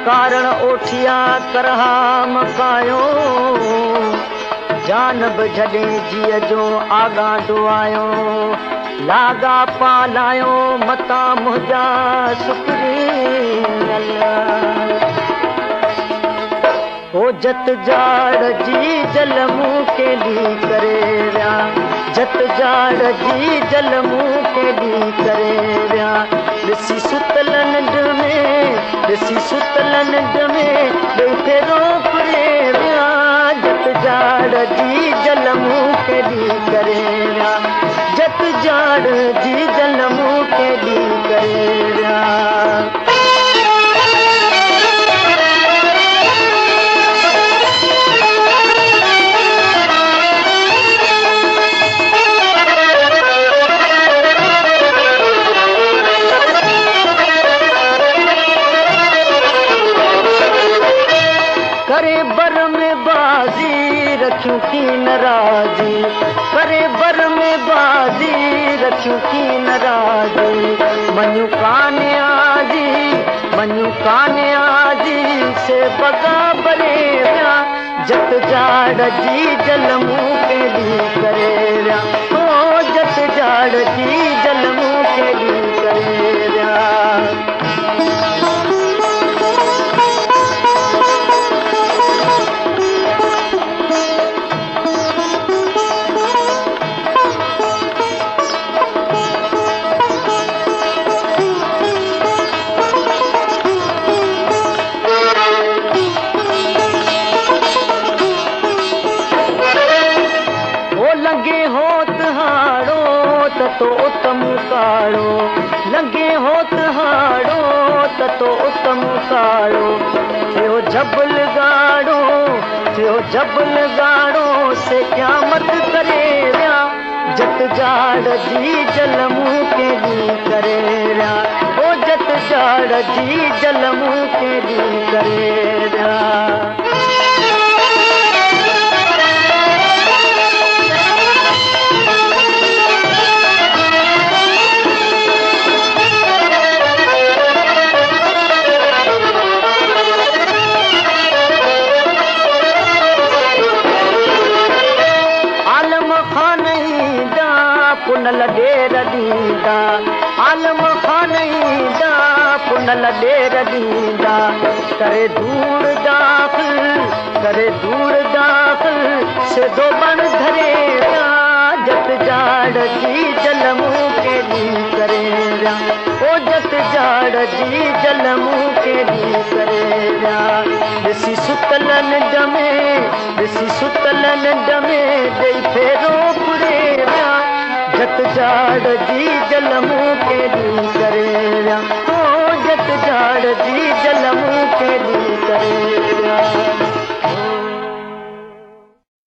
कारण ओठिया करहा मकायो जानब जॾे जीअ जो आगा डुआयो लागा पालायो मता मुंहिंजा सुखरी हो जत जाड़ जी जल मुंह के ली करे विया जत जाड़ जी जल मुंह के ली करे विया ॾिसी सुतल निंड में ॾिसी सुतल निंड में ॾेई फेरो फुरे विया जत जाड़ जी जल मुंह के ली करे विया जत जाड़ जी जल मुंह के ली करे विया करे बर में बाजी रखियूं की नाराजी करे बर में बाजी रखियूं की नाराजी मनु काने आजी से बगा बरे विया जत जाड़ जी जल मुंह के ली करे विया ओ जत जाड़ जी जल मुंह के ली करे विया लगे होत हाड़ो तो उत्तम काड़ो लगे होत हाड़ो तो उत्तम काड़ो थियो जबल गाड़ो से क़यामत करे विया जत जाड़ जी जल मुंह के ली करे विया ओ जत जाड़ जी जल मुंह के ली करे विया पुनल ॾेर ॾींदा आलम खान ईंदा पुनल ॾेर ॾींदा करे दूर दाख़िल सिधो बण धरे विया जत जाड़ जी जल मुंह के ली करे विया ओ जत जाड़ जी जल मुंह के ली करे विया ॾिसी सुतल निंड में ॾेई फेरो फुरे विया जत जाड़ जी जल मुंह के ली करे विया ओ जत जाड़ जी जल मुंह के ली करे विया